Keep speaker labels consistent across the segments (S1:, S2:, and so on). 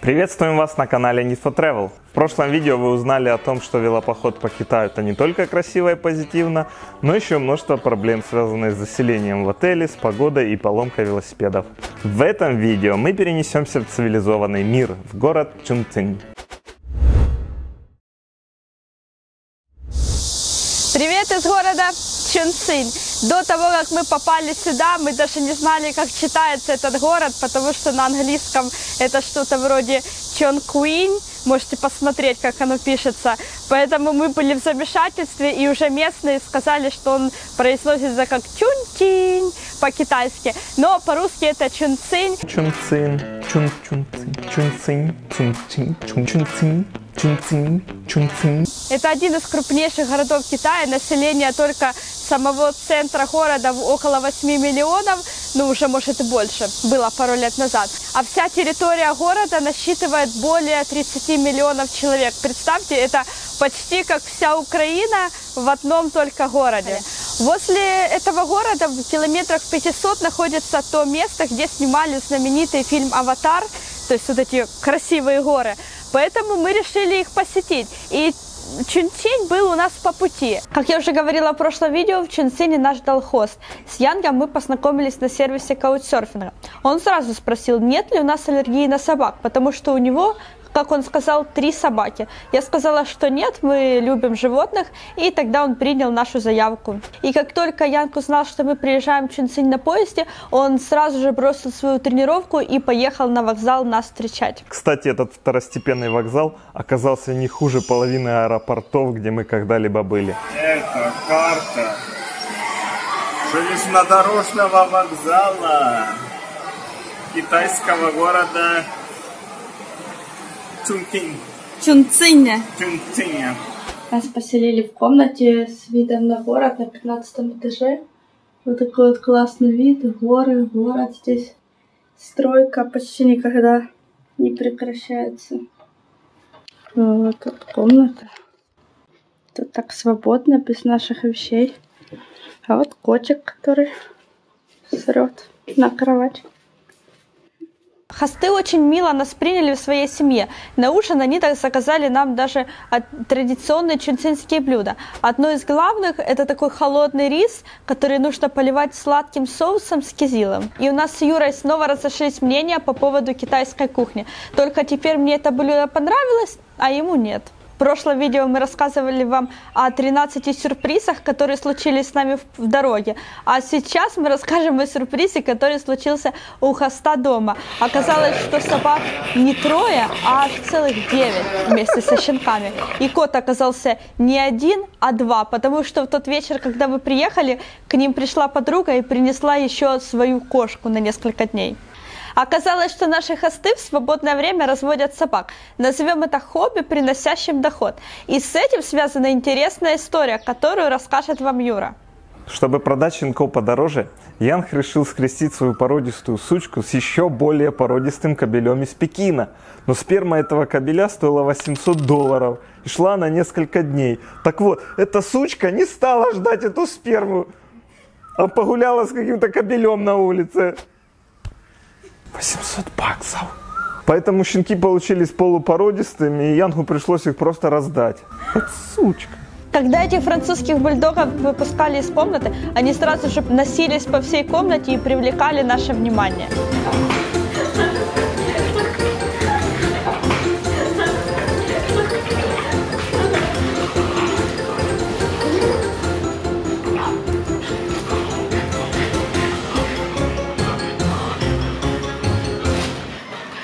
S1: Приветствуем вас на канале Need for Travel. В прошлом видео вы узнали о том, что велопоход по Китаю это не только красиво и позитивно, но еще множество проблем, связанных с заселением в отеле, с погодой и поломкой велосипедов. В этом видео мы перенесемся в цивилизованный мир, в город Чунцин.
S2: Привет из города Чунцин. До того, как мы попали сюда, мы даже не знали, как читается этот город, потому что на английском это что-то вроде Чонкуин. Можете посмотреть, как оно пишется. Поэтому мы были в замешательстве, и уже местные сказали, что он произносится как Чунцин по-китайски, но по-русски это Чунцин.
S1: Чунцин, Чунцин, Чунцин, Чунцин, Чунцин. Чунцин, Чунцин.
S2: Это один из крупнейших городов Китая. Население только самого центра города около 8 миллионов, ну уже может и больше, было пару лет назад. А вся территория города насчитывает более 30 миллионов человек. Представьте, это почти как вся Украина в одном только городе. Возле этого города в километрах 500 находится то место, где снимали знаменитый фильм «Аватар», то есть вот эти красивые горы. Поэтому мы решили их посетить. И Чунцин был у нас по пути. Как я уже говорила в прошлом видео, в Чунцине нас ждал хост. С Янгом мы познакомились на сервисе каучсерфинга. Он сразу спросил, нет ли у нас аллергии на собак, потому что у него, как он сказал, 3 собаки. Я сказала, что нет, мы любим животных, и тогда он принял нашу заявку. И как только Янг узнал, что мы приезжаем в Чунцин на поезде, он сразу же бросил свою тренировку и поехал на вокзал нас встречать.
S1: Кстати, этот второстепенный вокзал оказался не хуже половины аэропортов, где мы когда-либо были.
S3: Это карта железнодорожного вокзала китайского города
S2: Чунцине.
S4: Нас поселили в комнате с видом на город на 15 этаже. Вот такой вот классный вид, горы, город здесь. Стройка почти никогда не прекращается. Вот тут комната. Тут так свободно, без наших вещей. А вот котик, который срет на кровать.
S2: Хосты очень мило нас приняли в своей семье. На ужин они заказали нам даже традиционные чунцинские блюда. Одно из главных – это такой холодный рис, который нужно поливать сладким соусом с кизилом. И у нас с Юрой снова разошлись мнения по поводу китайской кухни. Только теперь мне это блюдо понравилось, а ему нет. В прошлом видео мы рассказывали вам о 13 сюрпризах, которые случились с нами в дороге. А сейчас мы расскажем о сюрпризе, который случился у хоста дома. Оказалось, что собак не 3, а аж целых 9 вместе со щенками. И кот оказался не 1, а 2, потому что в тот вечер, когда мы приехали, к ним пришла подруга и принесла еще свою кошку на несколько дней. Оказалось, что наши хосты в свободное время разводят собак. Назовем это хобби, приносящим доход. И с этим связана интересная история, которую расскажет вам Юра.
S1: Чтобы продать щенков подороже, Янг решил скрестить свою породистую сучку с еще более породистым кобелем из Пекина. Но сперма этого кобеля стоила $800 и шла она несколько дней. Так вот, эта сучка не стала ждать эту сперму, а погуляла с каким-то кобелем на улице. $800. Поэтому щенки получились полупородистыми, и Янгу пришлось их просто раздать. Вот сучка.
S2: Когда этих французских бульдогов выпускали из комнаты, они сразу же носились по всей комнате и привлекали наше внимание.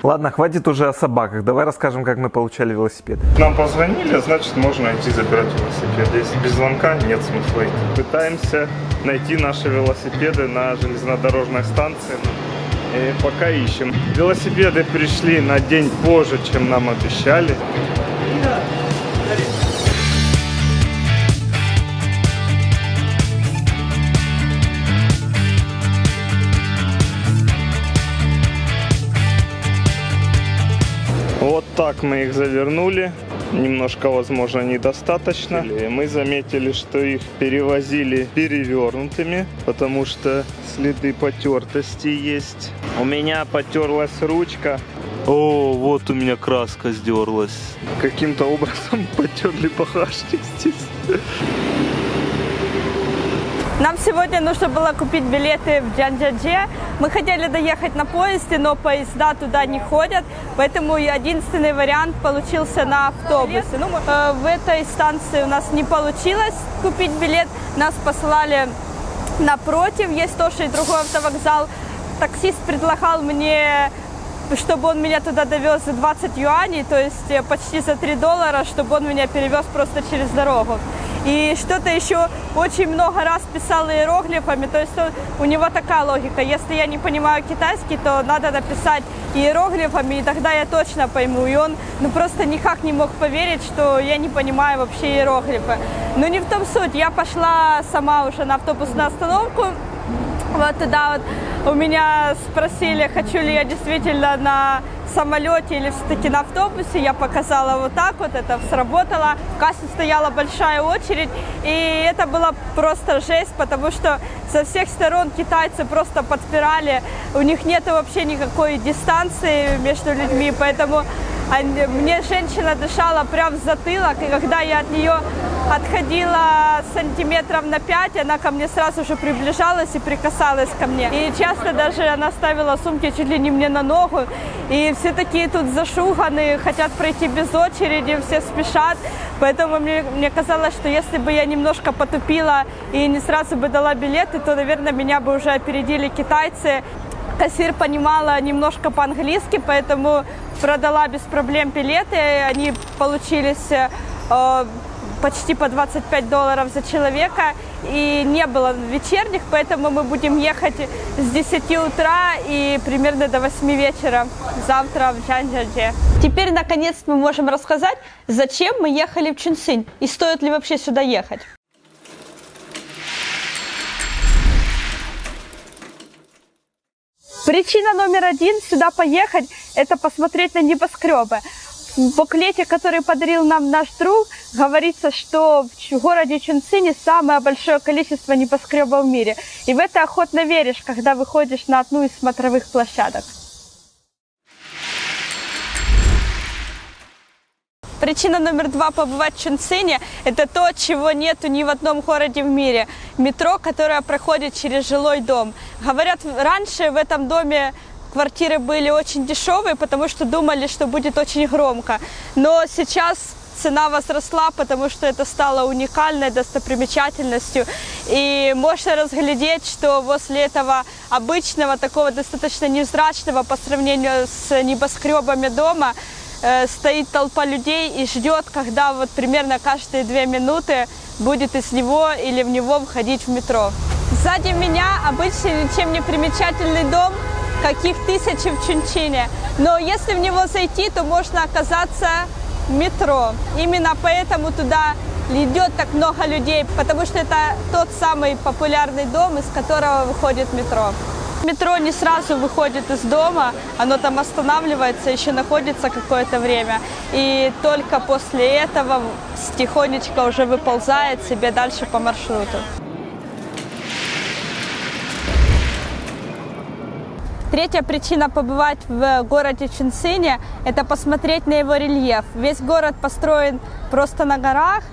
S1: Ладно, хватит уже о собаках. Давай расскажем, как мы получали велосипед.
S3: Нам позвонили, значит, можно идти забирать велосипед. Если без звонка, нет смысла идти. Пытаемся найти наши велосипеды на железнодорожной станции. И пока ищем. Велосипеды пришли на день позже, чем нам обещали. Вот так мы их завернули. Немножко, возможно, недостаточно. И мы заметили, что их перевозили перевернутыми, потому что следы потертости есть. У меня потерлась ручка.
S5: О, вот у меня краска сдерлась.
S3: Каким-то образом потерли пахашник здесь.
S2: Нам сегодня нужно было купить билеты в Джанджадже. Мы хотели доехать на поезде, но поезда туда не ходят, поэтому единственный вариант получился на автобусе. В этой станции у нас не получилось купить билет, нас послали напротив, есть тоже и другой автовокзал. Таксист предлагал мне, чтобы он меня туда довез за 20 юаней, то есть почти за $3, чтобы он меня перевез просто через дорогу. И что-то еще очень много раз писал иероглифами, то есть у него такая логика. Если я не понимаю китайский, то надо написать иероглифами, и тогда я точно пойму. И он просто никак не мог поверить, что я не понимаю вообще иероглифы. Но не в том суть. Я пошла сама уже на автобусную остановку. Вот туда вот у меня спросили, хочу ли я действительно на самолете или все-таки на автобусе. Я показала вот так вот, это сработало. В кассе стояла большая очередь, и это было просто жесть, потому что со всех сторон китайцы просто подпирали. У них нет вообще никакой дистанции между людьми, поэтому мне женщина дышала прямо в затылок, и когда я от нее отходила сантиметров на 5, она ко мне сразу же приближалась и прикасалась ко мне. И часто даже она ставила сумки чуть ли не мне на ногу, и все такие тут зашуганы, хотят пройти без очереди, все спешат. Поэтому мне казалось, что если бы я немножко потупила и не сразу бы дала билеты, то, наверное, меня бы уже опередили китайцы. Кассир понимала немножко по-английски, поэтому продала без проблем билеты. Они получились почти по $25 за человека. И не было вечерних, поэтому мы будем ехать с 10 утра и примерно до 8 вечера завтра в Джанджадже. Теперь, наконец, мы можем рассказать, зачем мы ехали в Чунцинь и стоит ли вообще сюда ехать. Причина номер один сюда поехать – это посмотреть на небоскребы. В буклете, который подарил нам наш друг, говорится, что в городе Чунцине самое большое количество небоскребов в мире. И в это охотно веришь, когда выходишь на одну из смотровых площадок. Причина номер два побывать в Чунцине – это то, чего нету ни в одном городе в мире. Метро, которое проходит через жилой дом. Говорят, раньше в этом доме квартиры были очень дешевые, потому что думали, что будет очень громко. Но сейчас цена возросла, потому что это стало уникальной достопримечательностью. И можно разглядеть, что возле этого обычного, такого достаточно невзрачного по сравнению с небоскребами дома, стоит толпа людей и ждет, когда вот примерно каждые 2 минуты будет из него или в него входить в метро. Сзади меня обычный, ничем не примечательный дом, каких тысячи в Чунцине. Но если в него зайти, то можно оказаться в метро. Именно поэтому туда идет так много людей, потому что это тот самый популярный дом, из которого выходит метро. Метро не сразу выходит из дома, оно там останавливается, еще находится какое-то время. И только после этого тихонечко уже выползает себе дальше по маршруту. Третья причина побывать в городе Чунцине – это посмотреть на его рельеф. Весь город построен просто на горах,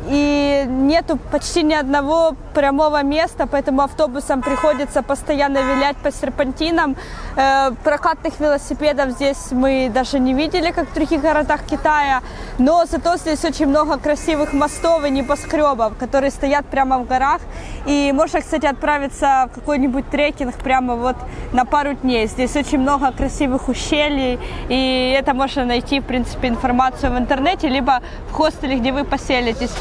S2: и нету почти ни одного прямого места, поэтому автобусам приходится постоянно вилять по серпантинам. Прокатных велосипедов здесь мы даже не видели, как в других городах Китая, но зато здесь очень много красивых мостов и небоскребов, которые стоят прямо в горах. И можно, кстати, отправиться в какой-нибудь трекинг прямо вот на пару дней. Здесь очень много красивых ущелий, и это можно найти, в принципе, информацию в интернете, либо в хостеле, где вы поселитесь.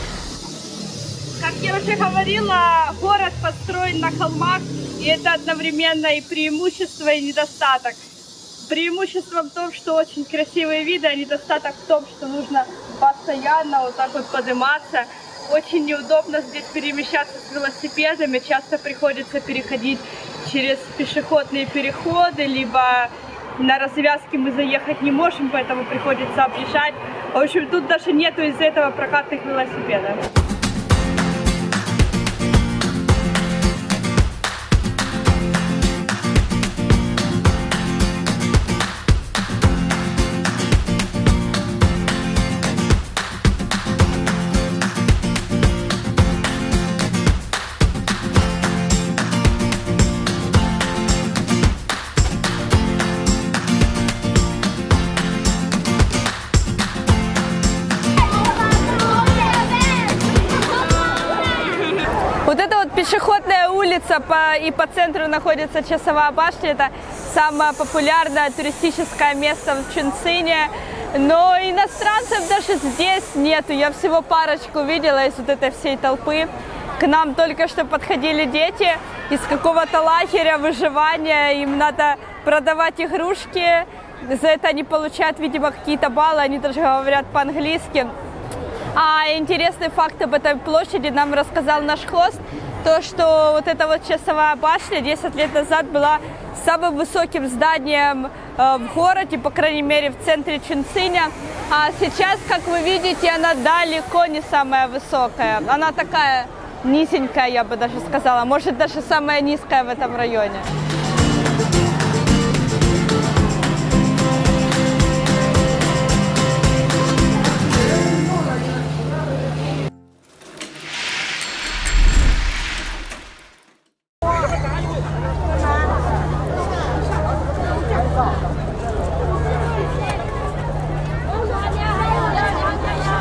S2: Как я уже говорила, город построен на холмах, и это одновременно и преимущество, и недостаток. Преимущество в том, что очень красивые виды, а недостаток в том, что нужно постоянно вот так вот подниматься. Очень неудобно здесь перемещаться с велосипедами, часто приходится переходить через пешеходные переходы, либо на развязки мы заехать не можем, поэтому приходится объезжать. В общем, тут даже нету из-за этого прокатных велосипедов. улица, и по центру находится Часовая башня. Это самое популярное туристическое место в Чунцине. Но иностранцев даже здесь нету. Я всего парочку видела из вот этой всей толпы. К нам только что подходили дети из какого-то лагеря выживания. Им надо продавать игрушки. За это они получают, видимо, какие-то баллы. Они даже говорят по-английски. А интересный факт об этой площади нам рассказал наш хост. То, что вот эта вот Часовая башня 10 лет назад была самым высоким зданием в городе, по крайней мере в центре Чунциня. А сейчас, как вы видите, она далеко не самая высокая. Она такая низенькая, я бы даже сказала. Может, даже самая низкая в этом районе.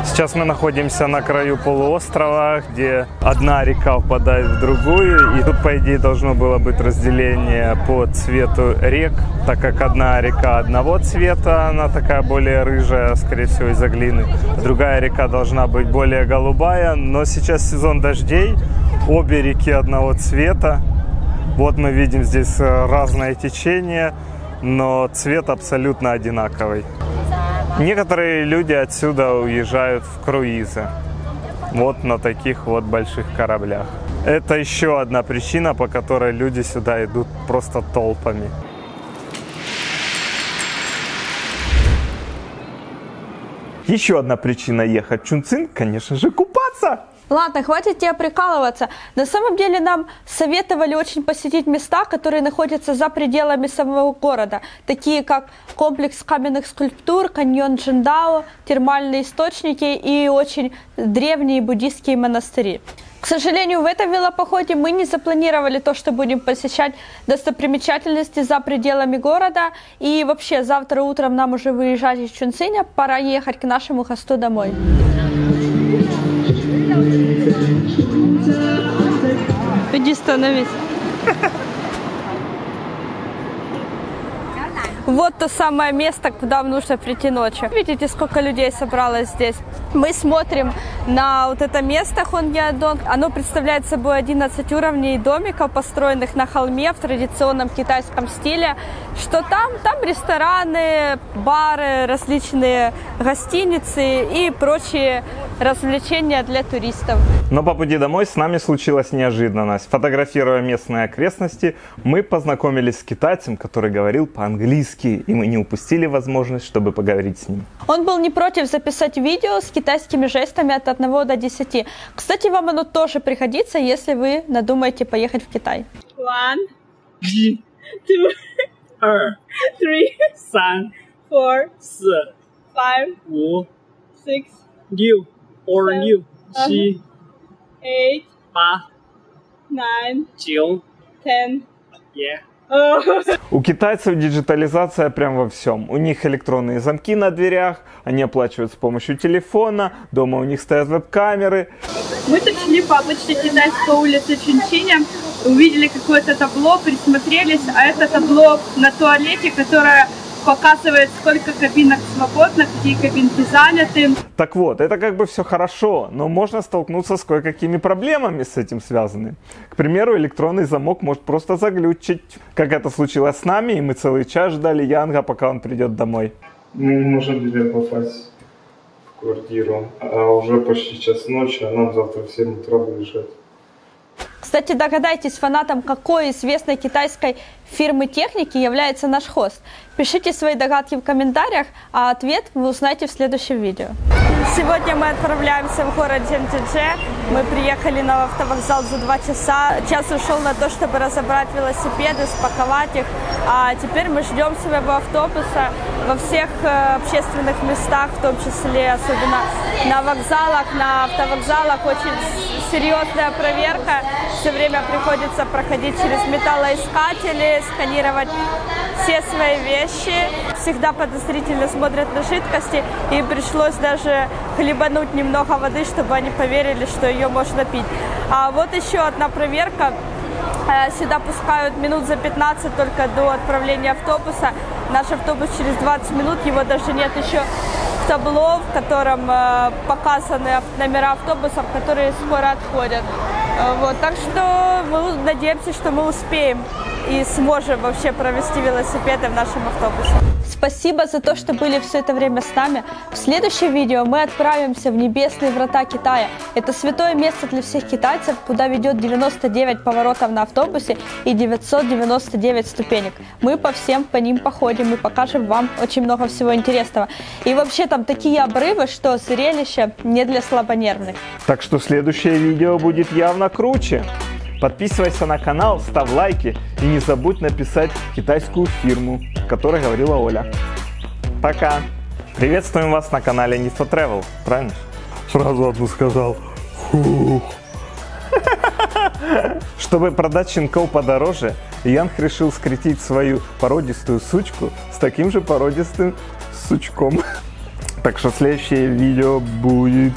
S1: Сейчас мы находимся на краю полуострова, где одна река впадает в другую. И тут, по идее, должно было быть разделение по цвету рек, так как одна река одного цвета, она такая более рыжая, скорее всего, из-за глины. Другая река должна быть более голубая, но сейчас сезон дождей, обе реки одного цвета. Вот мы видим здесь разное течение, но цвет абсолютно одинаковый. Некоторые люди отсюда уезжают в круизы, вот на таких вот больших кораблях. Это еще одна причина, по которой люди сюда идут просто толпами. Еще одна причина ехать в Чунцин, конечно же, купаться.
S2: Ладно, хватит тебя прикалываться. На самом деле нам советовали очень посетить места, которые находятся за пределами самого города, такие как комплекс каменных скульптур, каньон Джиндао, термальные источники и очень древние буддийские монастыри. К сожалению, в этом велопоходе мы не запланировали то, что будем посещать достопримечательности за пределами города. И вообще, завтра утром нам уже выезжать из Чунциня, пора ехать к нашему хосту домой. Иди становись. Вот то самое место, куда нужно прийти ночью. Видите, сколько людей собралось здесь? Мы смотрим на вот это место Хонгьядонг. Оно представляет собой 11 уровней домиков, построенных на холме в традиционном китайском стиле. Что там? Там рестораны, бары, различные гостиницы и прочие развлечения для туристов.
S1: Но по пути домой с нами случилась неожиданность. Фотографируя местные окрестности, мы познакомились с китайцем, который говорил по-английски, и мы не упустили возможность, чтобы поговорить с ним.
S2: Он был не против записать видео с китайскими жестами от 1 до 10. Кстати, вам оно тоже пригодится, если вы надумаете поехать в Китай.
S6: 1, 2, 3, 4, 5, 6, 7, 8, 9, 10, 10. Yeah.
S1: У китайцев диджитализация прям во всем. У них электронные замки на дверях, они оплачивают с помощью телефона, дома у них стоят веб-камеры.
S4: Мы тут шли по обычной китайской улице Чунциня, увидели какое-то табло, присмотрелись, а это табло на туалете, которое показывает, сколько кабинок свободно, какие кабинки заняты.
S1: Так вот, это как бы все хорошо, но можно столкнуться с кое-какими проблемами с этим связанными. К примеру, электронный замок может просто заглючить, как это случилось с нами, и мы целый час ждали Янга, пока он придет домой.
S3: Мы не можем теперь попасть в квартиру, а уже почти час ночи, а нам завтра в 7 утра выезжать.
S2: Кстати, догадайтесь, фанатом какой известной китайской фирмы техники является наш хост. Пишите свои догадки в комментариях, а ответ вы узнаете в следующем видео. Сегодня мы отправляемся в город Джэньчжэ. Мы приехали на автовокзал за 2 часа. Час ушел на то, чтобы разобрать велосипеды, спаковать их. А теперь мы ждем своего автобуса во всех общественных местах, в том числе, особенно на вокзалах, на автовокзалах. Очень серьезная проверка. Все время приходится проходить через металлоискатели, сканировать все свои вещи. Всегда подозрительно смотрят на жидкости, и пришлось даже хлебануть немного воды, чтобы они поверили, что ее можно пить. А вот еще одна проверка. Сюда пускают минут за 15 только до отправления автобуса. Наш автобус через 20 минут, его даже нет еще в табло, в котором показаны номера автобусов, которые скоро отходят. Вот, так что мы надеемся, что мы успеем и сможем вообще провести велосипеды в нашем автобусе. Спасибо за то, что были все это время с нами. В следующем видео мы отправимся в небесные врата Китая. Это святое место для всех китайцев, куда ведет 99 поворотов на автобусе и 999 ступенек. Мы по всем по ним походим и покажем вам очень много всего интересного. И вообще там такие обрывы, что зрелище не для слабонервных.
S1: Так что следующее видео будет явно круче. Подписывайся на канал, ставь лайки и не забудь написать китайскую фирму, о которой говорила Оля. Пока! Приветствуем вас на канале Need for Travel, правильно? Сразу одну сказал. Фух. Чтобы продать щенков подороже, Янг решил скрестить свою породистую сучку с таким же породистым сучком. Так что следующее видео будет...